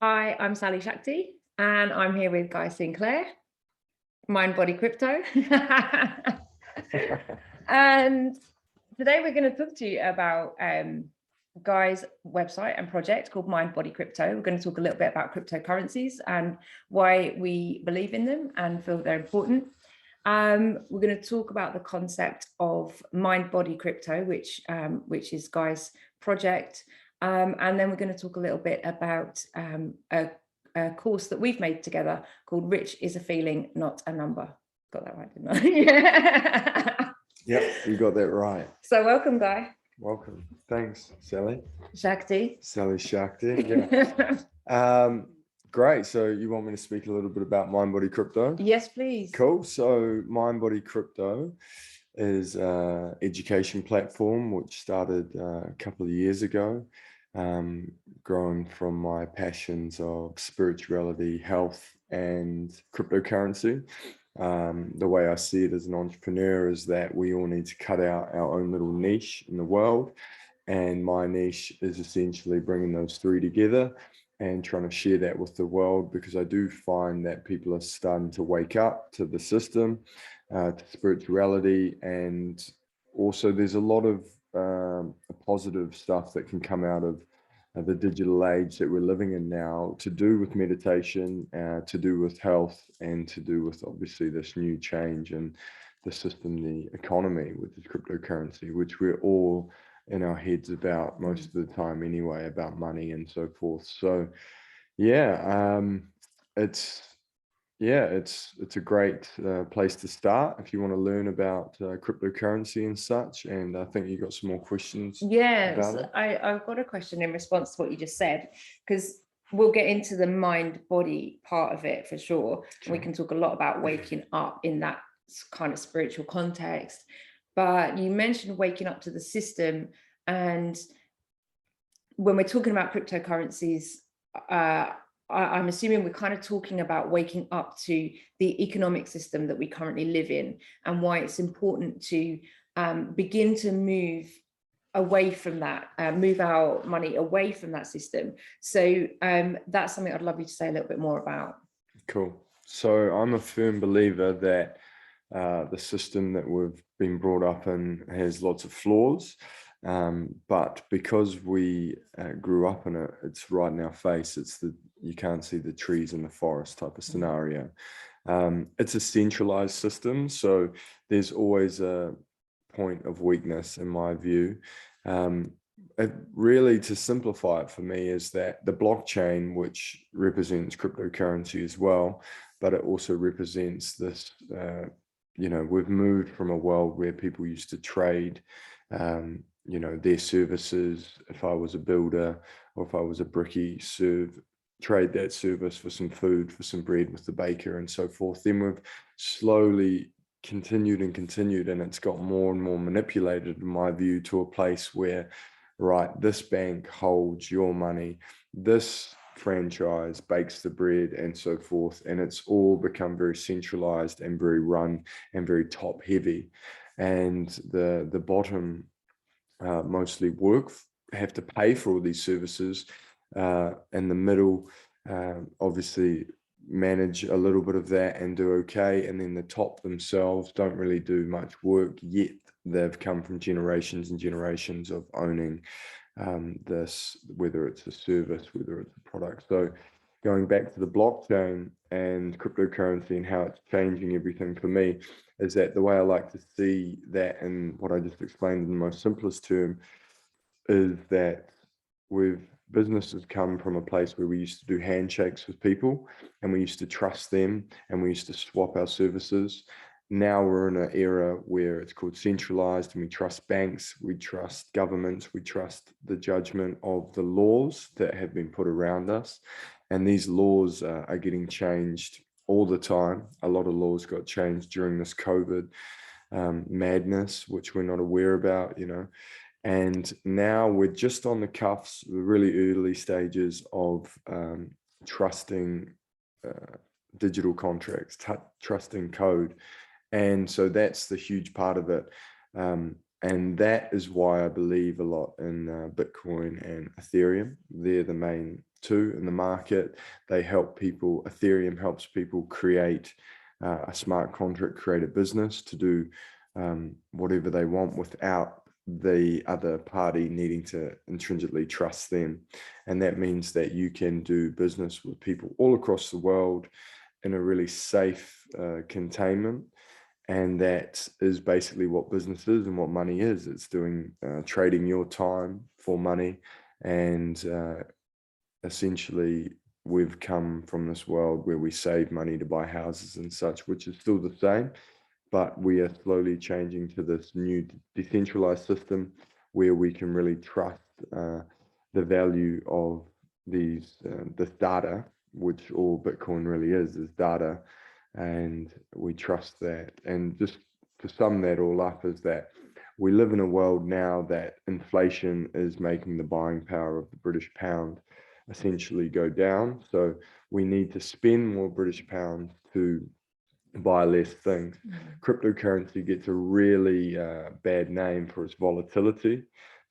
Hi, I'm Sally-Shakti, and I'm here with Guy Sinclair, Mindbody Crypto. And today we're going to talk to you about Guy's website and project called Mindbody Crypto. We're going to talk a little bit about cryptocurrencies and why we believe in them and feel they're important. We're going to talk about the concept of Mindbody Crypto, which is Guy's project. And then we're going to talk a little bit about a course that we've made together called Rich is a Feeling, Not a Number. Got that right, didn't I? Yep, you got that right. So welcome, Guy. Welcome. Thanks, Sally. Shakti. Sally-Shakti, yeah. Great. So you want me to speak a little bit about Mindbody Crypto? Yes, please. Cool. So Mindbody Crypto is an education platform which started a couple of years ago, grown from my passions of spirituality, health, and cryptocurrency. The way I see it as an entrepreneur is that we all need to cut out our own little niche in the world. And my niche is essentially bringing those three together and trying to share that with the world, because I do find that people are starting to wake up to the system, to spirituality, and also there's a lot of positive stuff that can come out of the digital age that we're living in now, to do with meditation, to do with health, and to do with obviously this new change in the system, the economy with the cryptocurrency, which we're all in our heads about most of the time anyway, about money and so forth. So yeah, it's a great place to start if you want to learn about cryptocurrency and such. And I think you got some more questions. Yes, about it. I've got a question in response to what you just said, because we'll get into the mind-body part of it for sure. We can talk a lot about waking up in that kind of spiritual context. But you mentioned waking up to the system, and when we're talking about cryptocurrencies, I'm assuming we're kind of talking about waking up to the economic system that we currently live in, and why it's important to begin to move away from that, move our money away from that system. So that's something I'd love you to say a little bit more about. Cool. So I'm a firm believer that the system that we've been brought up in has lots of flaws, but because we grew up in it, it's right in our face. You can't see the trees in the forest type of scenario. It's a centralized system, so there's always a point of weakness in my view. Really, to simplify it for me, is that the blockchain, which represents cryptocurrency as well, but it also represents this, we've moved from a world where people used to trade, their services. If I was a builder or if I was a brickie, trade that service for some food, for some bread with the baker and so forth. Then we've slowly continued, and it's got more and more manipulated, in my view, to a place where, right, this bank holds your money, this franchise bakes the bread and so forth, and it's all become very centralized and very run and very top heavy. And the bottom mostly have to pay for all these services, and the middle obviously manage a little bit of that and do okay, and then the top themselves don't really do much work, yet they've come from generations and generations of owning this, whether it's a service, whether it's a product. So going back to the blockchain and cryptocurrency and how it's changing everything for me, is that the way I like to see that, and what I just explained in the most simplest term, is that businesses come from a place where we used to do handshakes with people, and we used to trust them, and we used to swap our services. Now we're in an era where it's called centralized, and we trust banks, we trust governments, we trust the judgment of the laws that have been put around us. And these laws are getting changed all the time. A lot of laws got changed during this COVID madness, which we're not aware about, And now we're just on the cuffs, the really early stages of trusting digital contracts, trusting code. And so that's the huge part of it. And that is why I believe a lot in Bitcoin and Ethereum. They're the main too in the market. They help people, Ethereum helps people create a smart contract, create a business to do whatever they want without the other party needing to intrinsically trust them. And that means that you can do business with people all across the world in a really safe containment. And that is basically what business is and what money is. It's doing trading your time for money. And essentially, we've come from this world where we save money to buy houses and such, which is still the same. But we are slowly changing to this new decentralized system where we can really trust the value of this data, which all Bitcoin really is data. And we trust that. And just to sum that all up is that we live in a world now that inflation is making the buying power of the British pound essentially go down. So we need to spend more British pounds to buy less things. Cryptocurrency gets a really bad name for its volatility.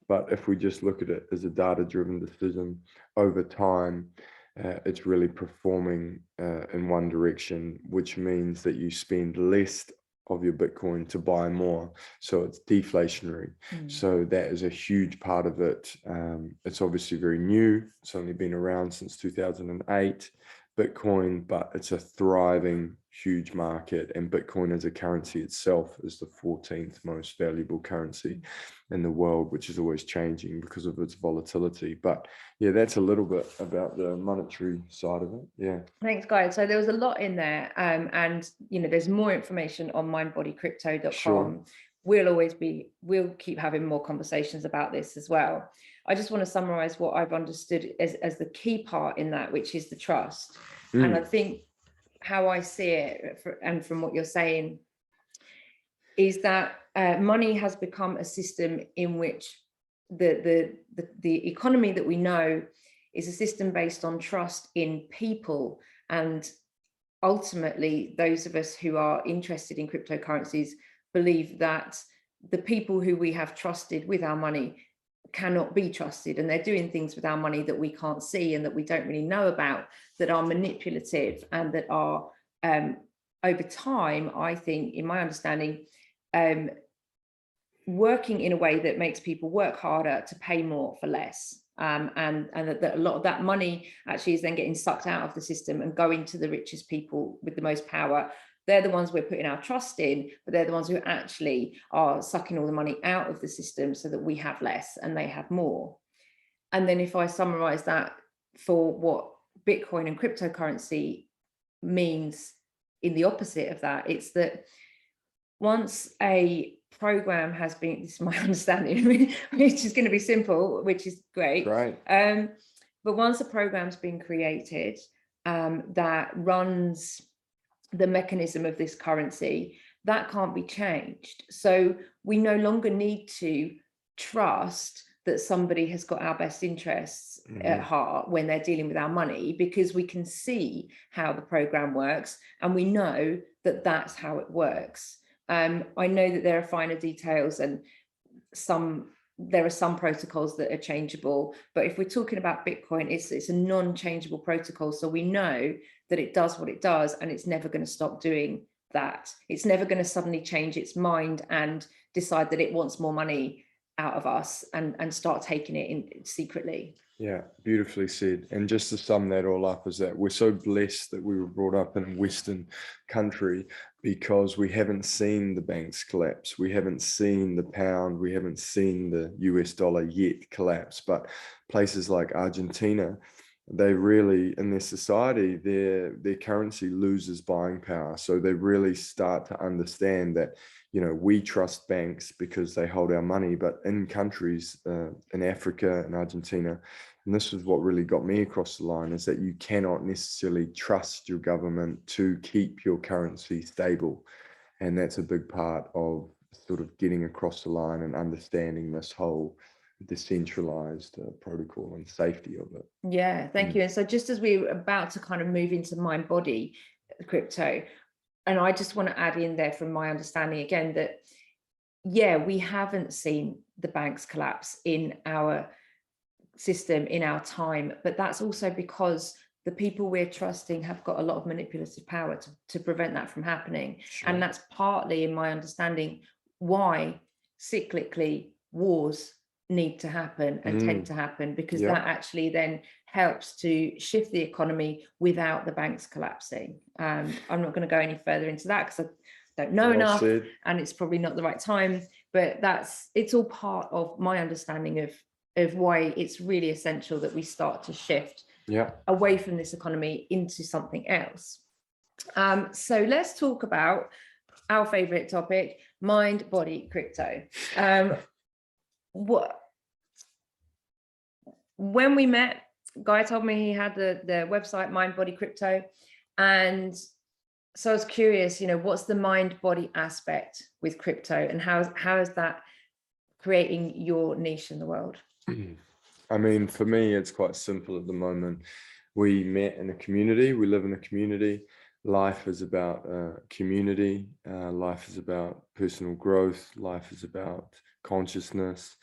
But if we just look at it as a data-driven decision over time, it's really performing in one direction, which means that you spend less of your Bitcoin to buy more. So it's deflationary. So that is a huge part of it. It's obviously very new. It's only been around since 2008, Bitcoin, but it's a thriving, huge market. And Bitcoin as a currency itself is the 14th most valuable currency in the world, which is always changing because of its volatility. But yeah, that's a little bit about the monetary side of it. Yeah. Thanks, Guy. So there was a lot in there. And, there's more information on mindbodycrypto.com. Sure. We'll keep having more conversations about this as well. I just want to summarize what I've understood as the key part in that, which is the trust. And I think how I see it, and from what you're saying, is that money has become a system in which the economy that we know is a system based on trust in people. And ultimately, those of us who are interested in cryptocurrencies believe that the people who we have trusted with our money cannot be trusted, and they're doing things with our money that we can't see and that we don't really know about, that are manipulative, and that are over time, I think, in my understanding, working in a way that makes people work harder to pay more for less. And that a lot of that money actually is then getting sucked out of the system and going to the richest people with the most power. They're the ones we're putting our trust in, but they're the ones who actually are sucking all the money out of the system so that we have less and they have more. And then if I summarize that for what Bitcoin and cryptocurrency means in the opposite of that, it's that once a program has been, this is my understanding, which is going to be simple, which is great. Right. But once a program's been created that runs the mechanism of this currency, that can't be changed. So we no longer need to trust that somebody has got our best interests at heart when they're dealing with our money, because we can see how the program works and we know that that's how it works. I know that there are finer details, and there are some protocols that are changeable, but if we're talking about Bitcoin, it's a non-changeable protocol. So we know that it does what it does, and it's never going to stop doing that. It's never going to suddenly change its mind and decide that it wants more money out of us and start taking it in secretly. Yeah, beautifully said. And just to sum that all up, is that we're so blessed that we were brought up in a Western country, because we haven't seen the banks collapse. We haven't seen the pound. We haven't seen the US dollar yet collapse. But places like Argentina, they really, in their society, their currency loses buying power. So they really start to understand that, we trust banks because they hold our money. But in countries in Africa and Argentina, and this is what really got me across the line, is that you cannot necessarily trust your government to keep your currency stable. And that's a big part of sort of getting across the line and understanding this whole decentralized protocol and safety of it. Yeah, thank you. And so just as we're about to kind of move into Mindbody Crypto, and I just want to add in there, from my understanding again, that we haven't seen the banks collapse in our system in our time, but that's also because the people we're trusting have got a lot of manipulative power to prevent that from happening. Sure. And that's partly, in my understanding, why cyclically wars need to happen and tend to happen, because that actually then helps to shift the economy without the banks collapsing. I'm not going to go any further into that because I don't know enough, and it's probably not the right time, but it's all part of my understanding of why it's really essential that we start to shift away from this economy into something else. So let's talk about our favorite topic, Mindbody Crypto. When we met, Guy told me he had the website Mindbody Crypto, and so I was curious, what's the mind-body aspect with crypto, and how is that creating your niche in the world? I mean, for me, it's quite simple at the moment. We met in a community. We live in a community. Life is about community. Life is about personal growth. Life is about consciousness.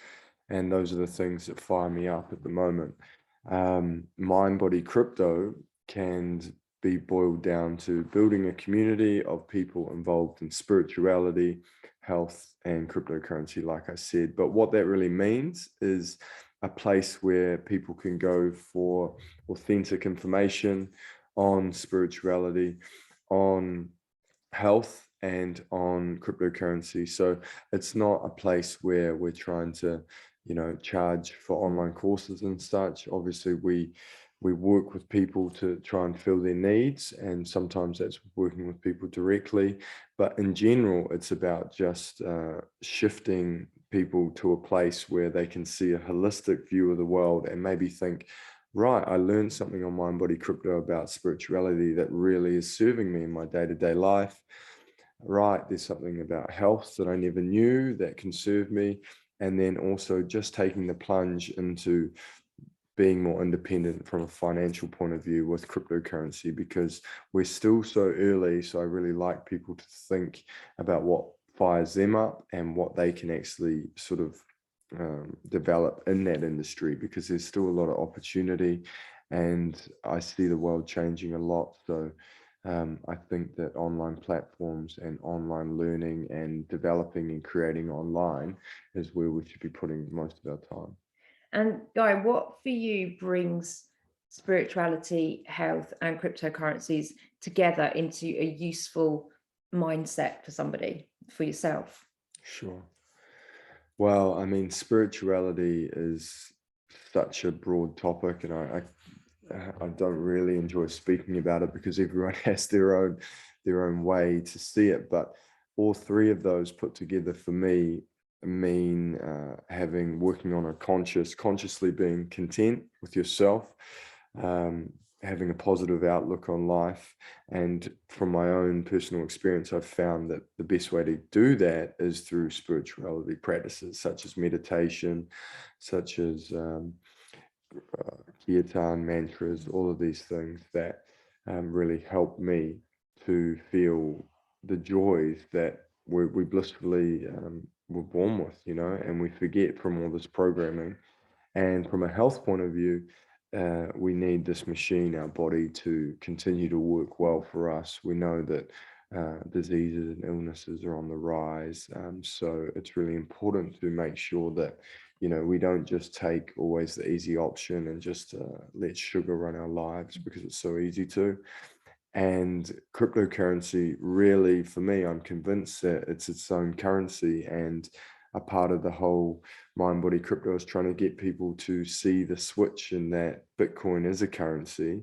And those are the things that fire me up at the moment. Mindbody Crypto can be boiled down to building a community of people involved in spirituality, health, and cryptocurrency, like I said. But what that really means is a place where people can go for authentic information on spirituality, on health, and on cryptocurrency. So it's not a place where we're trying to, charge for online courses and such. Obviously, we work with people to try and fill their needs, and sometimes that's working with people directly. But in general, it's about just shifting people to a place where they can see a holistic view of the world and maybe think, right, I learned something on Mindbody Crypto about spirituality that really is serving me in my day-to-day life. Right, there's something about health that I never knew that can serve me. And then also just taking the plunge into being more independent from a financial point of view with cryptocurrency, because we're still so early. So I really like people to think about what fires them up and what they can actually sort of develop in that industry, because there's still a lot of opportunity, and I see the world changing a lot. So I think that online platforms and online learning and developing and creating online is where we should be putting most of our time. And Guy, what for you brings spirituality, health, and cryptocurrencies together into a useful mindset for somebody, for yourself? Sure. Well, I mean, spirituality is such a broad topic, and I don't really enjoy speaking about it because everyone has their own way to see it. But all three of those put together for me mean working on a consciously being content with yourself, having a positive outlook on life. And from my own personal experience, I've found that the best way to do that is through spirituality practices such as meditation, such as kirtan, mantras, all of these things that really help me to feel the joys that we blissfully were born with, and we forget from all this programming. And from a health point of view, we need this machine, our body, to continue to work well for us. We know that diseases and illnesses are on the rise. So it's really important to make sure that, we don't just take always the easy option and just let sugar run our lives, because it's so easy to. And cryptocurrency, really, for me, I'm convinced that it's its own currency, and a part of the whole Mindbody Crypto is trying to get people to see the switch in that Bitcoin is a currency,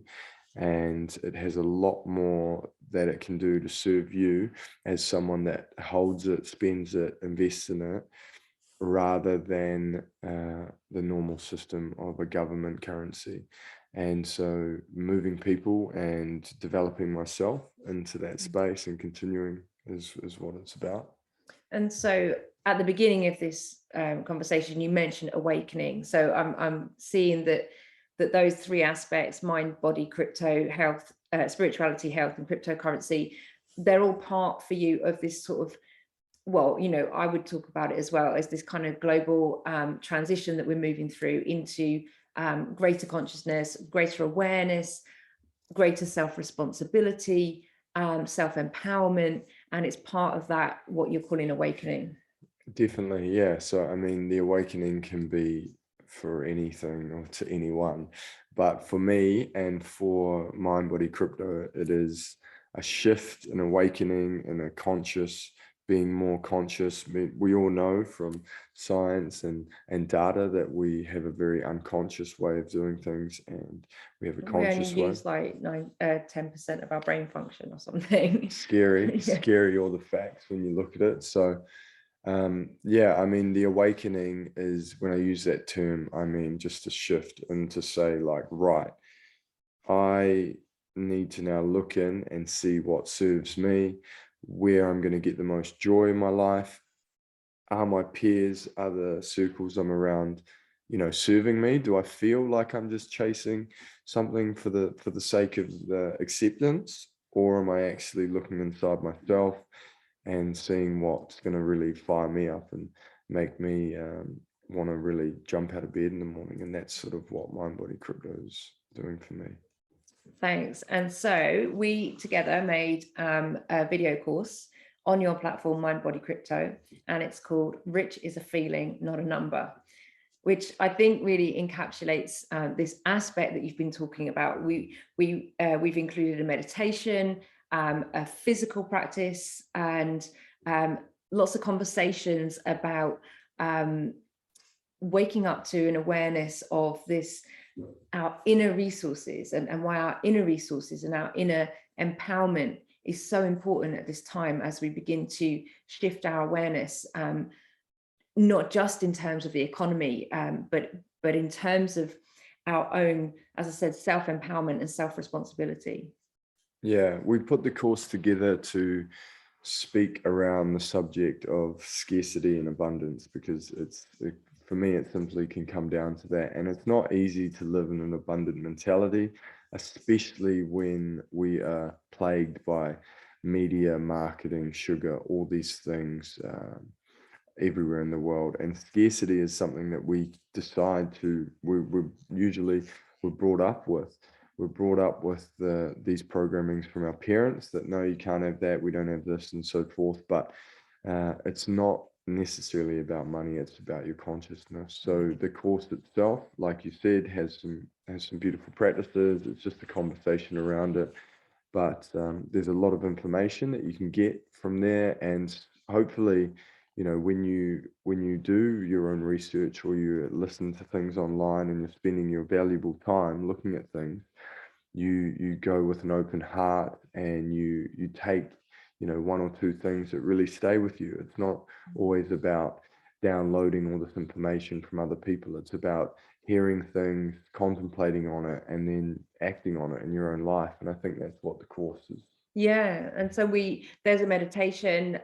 and it has a lot more that it can do to serve you as someone that holds it, spends it, invests in it, rather than the normal system of a government currency. And so moving people and developing myself into that space and continuing is what it's about. And so at the beginning of this conversation, you mentioned awakening. So I'm seeing that those three aspects, mind, body, crypto, health, spirituality, health, and cryptocurrency, they're all part for you of this sort of, well, I would talk about it as well as this kind of global transition that we're moving through into greater consciousness, greater awareness, greater self-responsibility, self-empowerment, and it's part of that, what you're calling awakening. Definitely, yeah. So I mean, the awakening can be for anything or to anyone, but for me and for Mindbody Crypto, it is a shift, an awakening, and a conscious, being more conscious. We all know from science and data that we have a very unconscious way of doing things, and we have a conscious we only way. use like 10% of our brain function or something. Scary, Yeah. scary, all the facts when you look at it. So yeah, I mean, the awakening is, when I use that term, I mean just a shift, and to say like, right, I need to now look in and see what serves me, where I'm going to get the most joy in my life. Are my peers, are the circles I'm around, you know, serving me? Do I feel like I'm just chasing something for the sake of the acceptance, or am I actually looking inside myself and seeing what's going to really fire me up and make me want to really jump out of bed in the morning? And that's sort of what Mindbody Crypto is doing for me. Thanks. And so we together made a video course on your platform, Mindbody Crypto, and it's called Rich is a Feeling, Not a Number, which I think really encapsulates this aspect that you've been talking about. We've included a meditation, a physical practice, and lots of conversations about waking up to an awareness of this, our inner resources, and why our inner resources and our inner empowerment is so important at this time as we begin to shift our awareness, not just in terms of the economy, but in terms of our own, as I said, self-empowerment and self-responsibility. Yeah, we put the course together to speak around the subject of scarcity and abundance, because for me, it simply can come down to that. And it's not easy to live in an abundant mentality, especially when we are plagued by media, marketing, sugar, all these things everywhere in the world. And scarcity is something that we decide to, we're brought up with. We're brought up with these programmings from our parents that, no, you can't have that, we don't have this, and so forth. But it's not necessarily about money, it's about your consciousness. So the course itself, like you said, has some beautiful practices. It's just a conversation around it, but there's a lot of information that you can get from there. And hopefully, you know, when you do your own research, or you listen to things online and you're spending your valuable time looking at things, you go with an open heart, and you take, you know, one or two things that really stay with you. It's not always about downloading all this information from other people. It's about hearing things, contemplating on it, and then acting on it in your own life. And I think that's what the course is. Yeah, and so there's a meditation,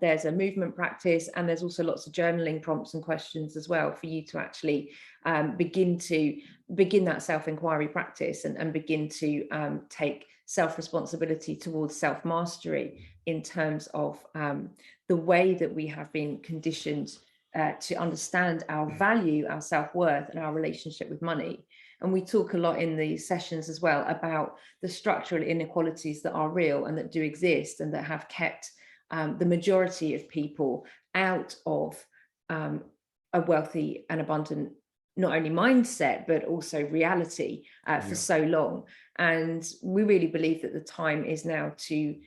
there's a movement practice, and there's also lots of journaling prompts and questions as well for you to actually begin that self-inquiry practice, and begin to take self-responsibility towards self-mastery in terms of the way that we have been conditioned to understand our value, our self-worth, and our relationship with money. And we talk a lot in the sessions as well about the structural inequalities that are real and that do exist, and that have kept the majority of people out of a wealthy and abundant, not only mindset, but also reality for so long. And we really believe that the time is now to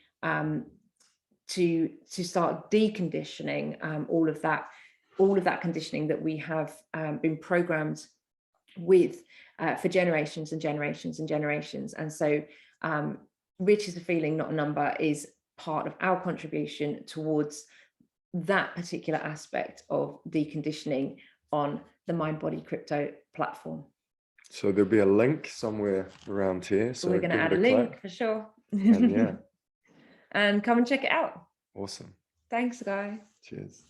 start deconditioning all of that conditioning that we have been programmed with for generations and generations and generations. And so Rich is a Feeling, Not a Number is part of our contribution towards that particular aspect of deconditioning on the Mindbody Crypto platform. So there'll be a link somewhere around here. So we're going to add a link for sure. And yeah. And come and check it out. Awesome. Thanks, Guy. Cheers.